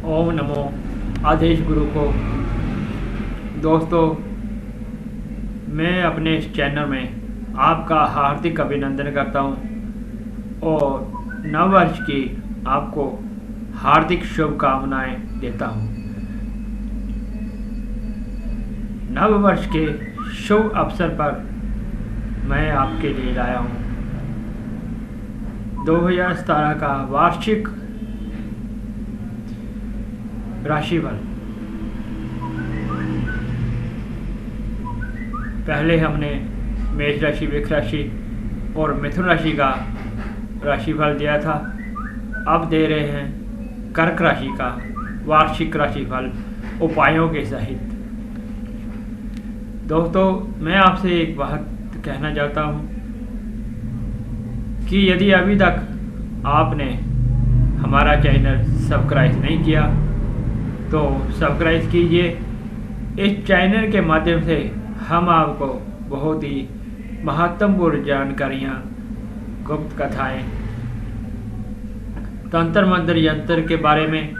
ओम नमो आदेश गुरु को। दोस्तों, मैं अपने इस चैनल में आपका हार्दिक अभिनंदन करता हूं और नव वर्ष की आपको हार्दिक शुभकामनाएं देता हूं। नव वर्ष के शुभ अवसर पर मैं आपके लिए लाया हूं 2017 का वार्षिक राशिफल। पहले हमने मेष राशि, वृश्चिक राशि और मिथुन राशि का राशिफल दिया था। अब दे रहे हैं कर्क राशि का वार्षिक राशिफल उपायों के सहित। दोस्तों, मैं आपसे एक बात कहना चाहता हूँ कि यदि अभी तक आपने हमारा चैनल सब्सक्राइब नहीं किया तो सब्सक्राइब कीजिए। इस चैनल के माध्यम से हम आपको बहुत ही महत्वपूर्ण जानकारियाँ, गुप्त कथाएं, तंत्र मंत्र यंत्र के बारे में,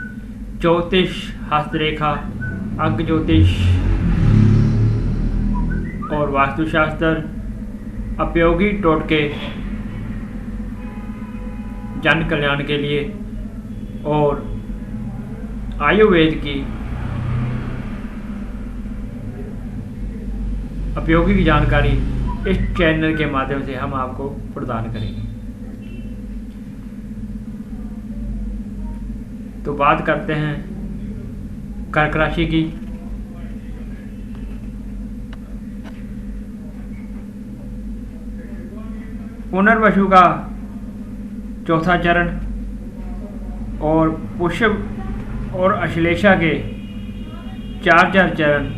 ज्योतिष, हस्तरेखा, अंक ज्योतिष और वास्तुशास्त्र, उपयोगी टोटके जन कल्याण के लिए और आयुर्वेद की उपयोगी जानकारी इस चैनल के माध्यम से हम आपको प्रदान करेंगे। तो बात करते हैं कर्क राशि की। पुनर्वसु का चौथा चरण और पुष्य और अश्लेषा के चार चरण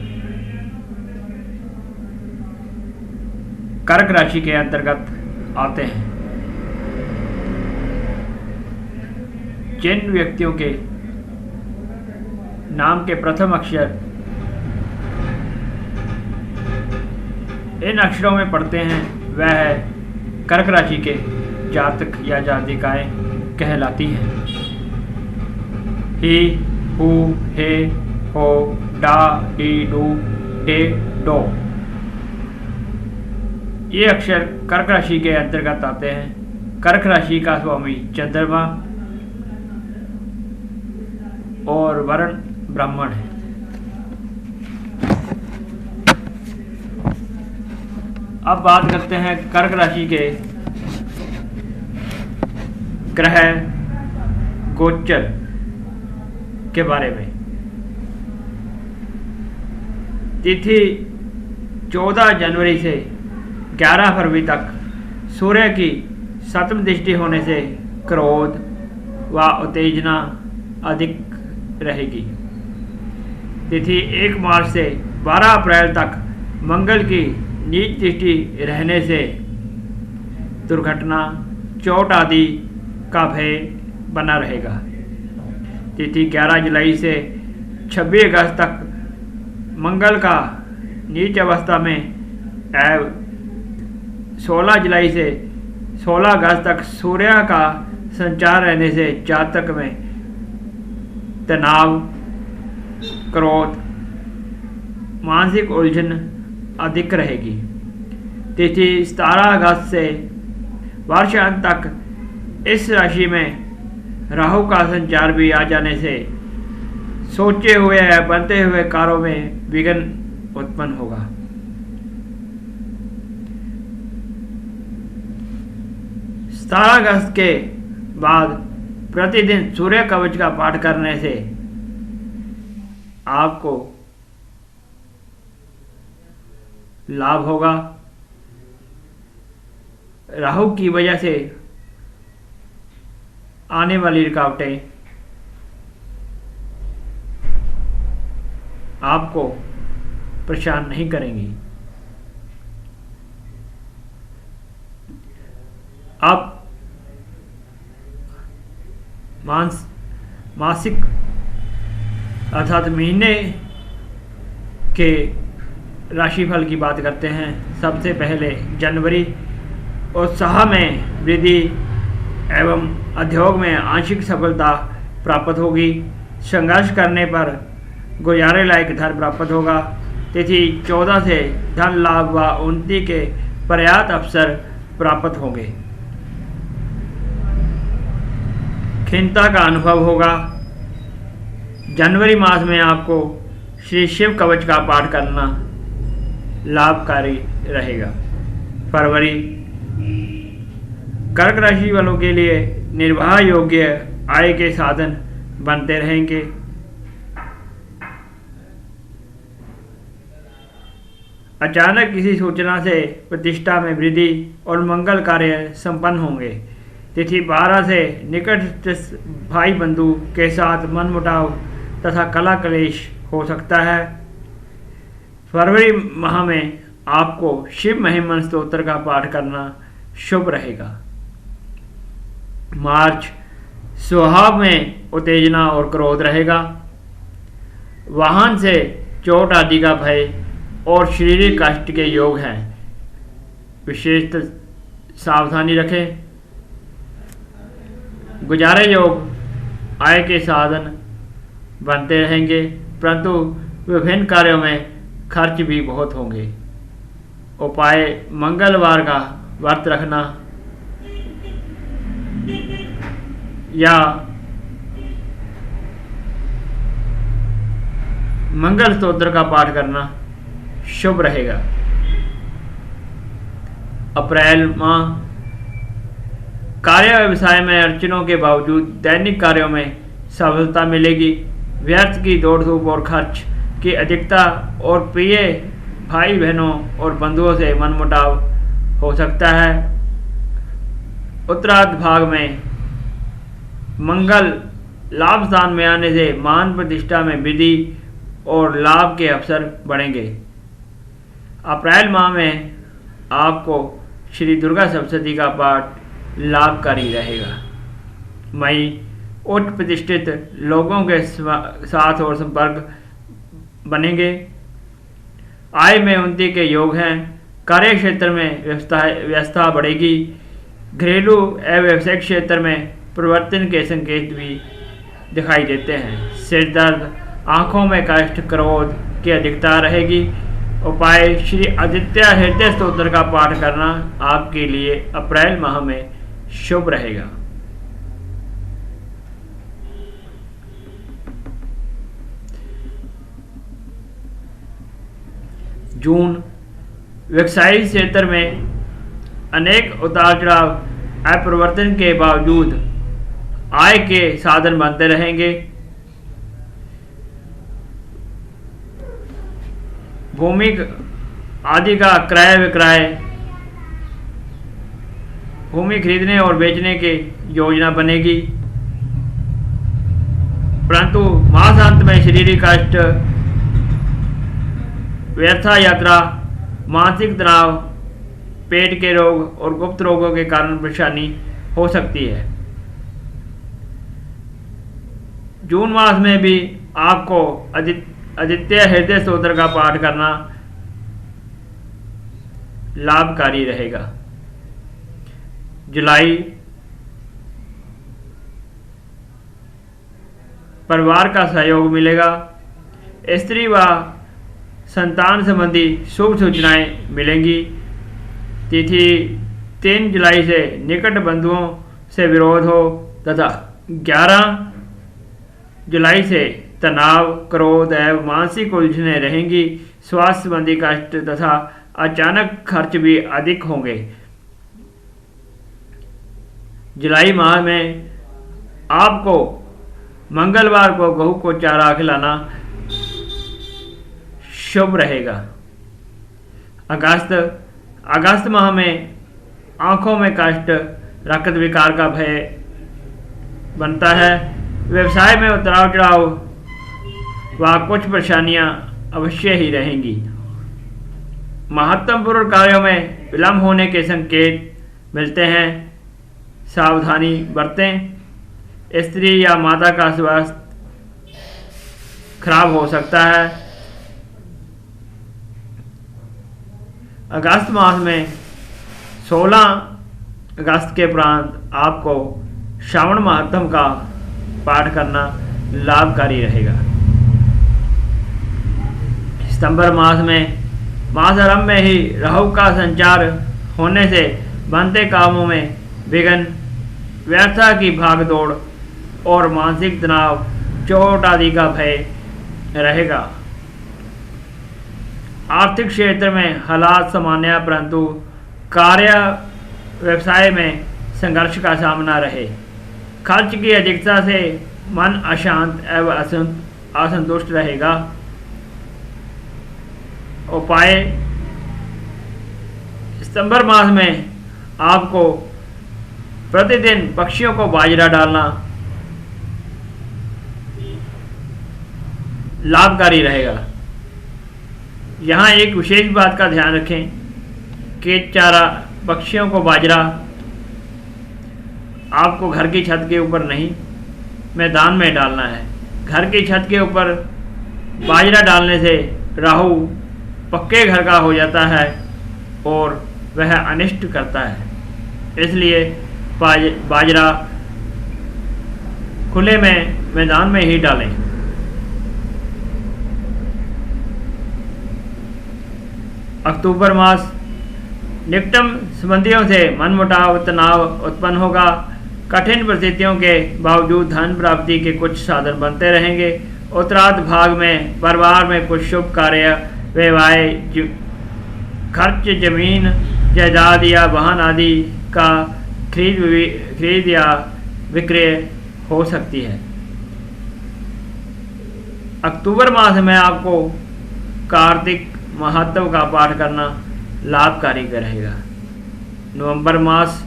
कर्क राशि के अंतर्गत आते हैं। जिन व्यक्तियों के नाम के प्रथम अक्षर इन अक्षरों में पढ़ते हैं वह है कर्क राशि के जातक या जातिकाएं कहलाती हैं। ही, हु, हे, हो, डा, डी, डू, डे, डो, ये अक्षर कर्क राशि के अंतर्गत आते हैं। कर्क राशि का स्वामी चंद्रमा और वर्ण ब्राह्मण है। अब बात करते हैं कर्क राशि के ग्रह गोचर के बारे में। तिथि 14 जनवरी से 11 फरवरी तक सूर्य की सप्तम दृष्टि होने से क्रोध व उत्तेजना अधिक रहेगी। तिथि 1 मार्च से 12 अप्रैल तक मंगल की नीच दृष्टि रहने से दुर्घटना, चोट आदि का भय बना रहेगा। तिथि 11 जुलाई से 26 अगस्त तक मंगल का नीच अवस्था में एवं 16 जुलाई से 16 अगस्त तक सूर्य का संचार रहने से जातक में तनाव, क्रोध, मानसिक उलझन अधिक रहेगी। तिथि 17 अगस्त से वर्षांत तक इस राशि में राहु का संचार भी आ जाने से सोचे हुए या बनते हुए कार्यों में विघ्न उत्पन्न होगा। सत्रह अगस्त के बाद प्रतिदिन सूर्य कवच का पाठ करने से आपको लाभ होगा। राहु की वजह से आने वाली रुकावटें आपको परेशान नहीं करेंगी। अब मासिक अर्थात महीने के राशिफल की बात करते हैं। सबसे पहले जनवरी, उत्साह में वृद्धि एवं उद्योग में आंशिक सफलता प्राप्त होगी। संघर्ष करने पर गुजारे लायक धन प्राप्त होगा। तिथि 14 से धन लाभ व उन्नति के पर्याप्त अवसर प्राप्त होंगे। खिन्नता का अनुभव होगा। जनवरी मास में आपको श्री शिव कवच का पाठ करना लाभकारी रहेगा। फरवरी, कर्क राशि वालों के लिए निर्वाह योग्य आय के साधन बनते रहेंगे। अचानक किसी सूचना से प्रतिष्ठा में वृद्धि और मंगल कार्य संपन्न होंगे। तिथि 12 से निकट भाई बंधु के साथ मनमुटाव तथा कला कलेश हो सकता है। फरवरी माह में आपको शिव महिमन स्तोत्र का पाठ करना शुभ रहेगा। मार्च, स्वभाव में उत्तेजना और क्रोध रहेगा। वाहन से चोट आदि का भय और शारीरिक कष्ट के योग हैं, विशेष सावधानी रखें। गुजारे योग आय के साधन बनते रहेंगे, परंतु विभिन्न कार्यों में खर्च भी बहुत होंगे। उपाय, मंगलवार का व्रत रखना या मंगल स्तोत्र का पाठ करना शुभ रहेगा। अप्रैल माह, कार्य व्यवसाय में अड़चनों के बावजूद दैनिक कार्यों में सफलता मिलेगी। व्यर्थ की दौड़ धूप और खर्च की अधिकता और प्रिय भाई बहनों और बंधुओं से मनमुटाव हो सकता है। उत्तरार्ध भाग में मंगल लाभ स्थान में आने से मान प्रतिष्ठा में वृद्धि और लाभ के अवसर बढ़ेंगे। अप्रैल माह में आपको श्री दुर्गा सप्तशती का पाठ लाभकारी रहेगा। मई, उच्च प्रतिष्ठित लोगों के साथ और संपर्क बनेंगे। आय में उन्नति के योग हैं। कार्य क्षेत्र में व्यवस्था बढ़ेगी। घरेलू एवं व्यावसायिक क्षेत्र में परिवर्तन के संकेत भी दिखाई देते हैं। सिर दर्द, आँखों में कष्ट, क्रोध की अधिकता रहेगी। उपाय, श्री आदित्य हृदय स्तोत्र का पाठ करना आपके लिए अप्रैल माह में शुभ रहेगा। जून, व्यवसायिक क्षेत्र में अनेक उतार चढ़ाव अपरिवर्तन के बावजूद आय के साधन बनते रहेंगे। भूमि आदि का क्रय विक्रय, भूमि खरीदने और बेचने की योजना बनेगी, परंतु मासांत में शारीरिक कष्ट, व्यर्था यात्रा, मानसिक तनाव, पेट के रोग और गुप्त रोगों के कारण परेशानी हो सकती है। जून मास में भी आपको आदित्य हृदय स्तोत्र का पाठ करना लाभकारी रहेगा। जुलाई, परिवार का सहयोग मिलेगा। स्त्री व संतान संबंधी शुभ सूचनाएं मिलेंगी। तिथि 3 जुलाई से निकट बंधुओं से विरोध हो तथा 11 जुलाई से तनाव, क्रोध एवं मानसिक उलझनें रहेंगी। स्वास्थ्य संबंधी कष्ट तथा अचानक खर्च भी अधिक होंगे। जुलाई माह में आपको मंगलवार को गहू को चारा खिलाना शुभ रहेगा। अगस्त माह में आंखों में कष्ट, रक्त विकार का भय बनता है। व्यवसाय में उतार चढ़ाव व कुछ परेशानियां अवश्य ही रहेंगी। महत्वपूर्ण कार्यों में विलंब होने के संकेत मिलते हैं, सावधानी बरतें। स्त्री या माता का स्वास्थ्य खराब हो सकता है। अगस्त मास में 16 अगस्त के उपरांत आपको श्रावण महात्म का पाठ करना लाभकारी रहेगा। सितंबर मास आरंभ में ही राहु का संचार होने से बनते कामों में विघ्न, व्यर्थता की भागदौड़ और मानसिक तनाव, चोट आदि का भय रहेगा। आर्थिक क्षेत्र में हालात सामान्य, परंतु कार्य व्यवसाय में संघर्ष का सामना रहे। खर्च की अधिकता से मन अशांत एवं असंतुष्ट रहेगा। उपाय: सितंबर मास में आपको प्रतिदिन पक्षियों को बाजरा डालना लाभकारी रहेगा। यहाँ एक विशेष बात का ध्यान रखें कि चारा पक्षियों को बाजरा आपको घर की छत के ऊपर नहीं, मैदान में डालना है। घर की छत के ऊपर बाजरा डालने से राहु पक्के घर का हो जाता है और वह अनिष्ट करता है। इसलिए बाजरा खुले में मैदान में ही डालें। अक्टूबर मास, निकटम संबंधियों से मनमुटाव, तनाव उत्पन्न होगा। कठिन परिस्थितियों के बावजूद धन प्राप्ति के कुछ साधन बनते रहेंगे। उत्तरार्ध भाग में परिवार में कुछ शुभ कार्य, व्यवसाय, खर्च, जमीन जायदाद या वाहन आदि का खरीद या विक्रय हो सकती है। अक्टूबर मास में आपको कार्तिक महत्व का पाठ करना लाभकारी रहेगा। नवंबर मास,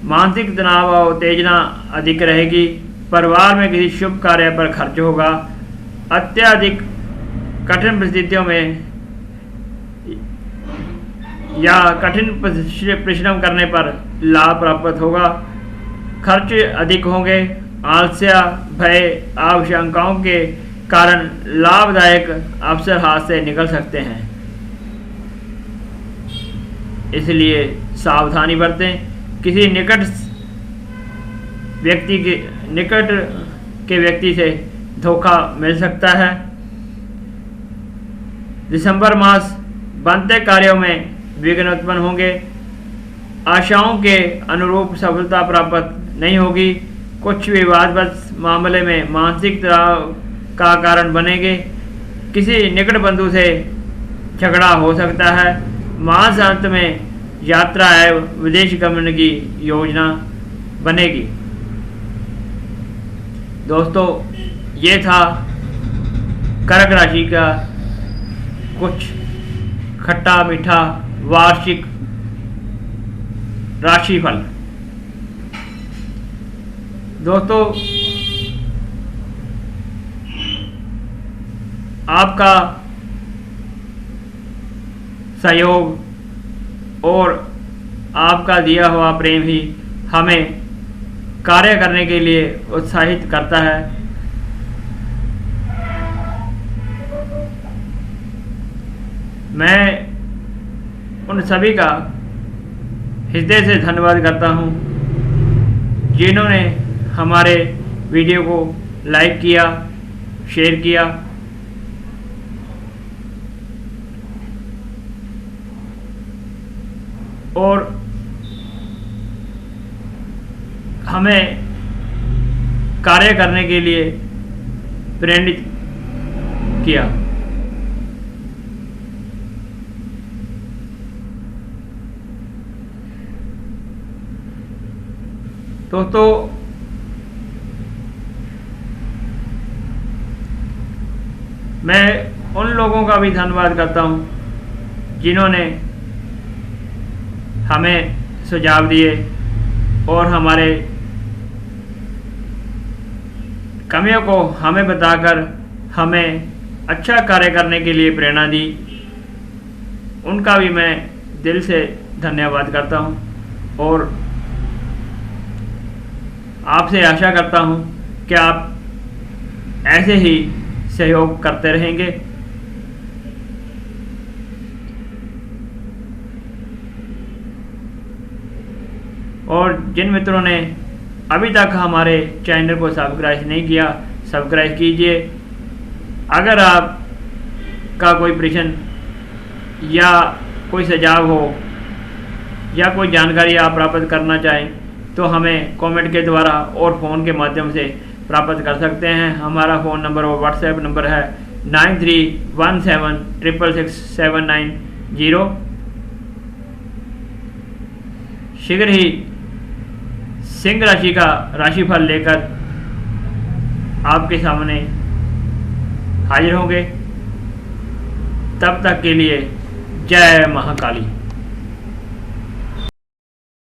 मानसिक तनाव और उत्तेजना अधिक रहेगी। परिवार में किसी शुभ कार्य पर खर्च होगा। अत्यधिक कठिन परिस्थितियों में या कठिन परिश्रम करने पर लाभ प्राप्त होगा। खर्च अधिक होंगे। आलस्य, भय, आशंकाओं के कारण लाभदायक अवसर हाथ से निकल सकते हैं, इसलिए सावधानी बरतें। किसी निकट के व्यक्ति से धोखा मिल सकता है। दिसंबर मास, बनते कार्यों में विघ्न उत्पन्न होंगे। आशाओं के अनुरूप सफलता प्राप्त नहीं होगी। कुछ विवादवश मामले में मानसिक तनाव का कारण बनेंगे। किसी निकट बंधु से झगड़ा हो सकता है। मास अंत में यात्रा एवं विदेश गमन की योजना बनेगी। दोस्तों, ये था कर्क राशि का कुछ खट्टा मीठा वार्षिक राशिफल। दोस्तों, आपका सहयोग और आपका दिया हुआ प्रेम ही हमें कार्य करने के लिए उत्साहित करता है। मैं उन सभी का हृदय से धन्यवाद करता हूं जिन्होंने हमारे वीडियो को लाइक किया, शेयर किया और हमें कार्य करने के लिए प्रेरित किया। दोस्तों, मैं उन लोगों का भी धन्यवाद करता हूं जिन्होंने हमें सुझाव दिए और हमारे कमियों को हमें बताकर हमें अच्छा कार्य करने के लिए प्रेरणा दी। उनका भी मैं दिल से धन्यवाद करता हूं और आपसे आशा करता हूं कि आप ऐसे ही सहयोग करते रहेंगे। और जिन मित्रों ने अभी तक हमारे चैनल को सब्सक्राइब नहीं किया, सब्सक्राइब कीजिए। अगर आप का कोई प्रश्न या कोई सुझाव हो या कोई जानकारी आप प्राप्त करना चाहें तो हमें कमेंट के द्वारा और फ़ोन के माध्यम से प्राप्त कर सकते हैं। हमारा फ़ोन नंबर और व्हाट्सएप नंबर है 9317666790। शीघ्र ही सिंह राशि का राशिफल लेकर आपके सामने हाजिर होंगे। तब तक के लिए जय महाकाली।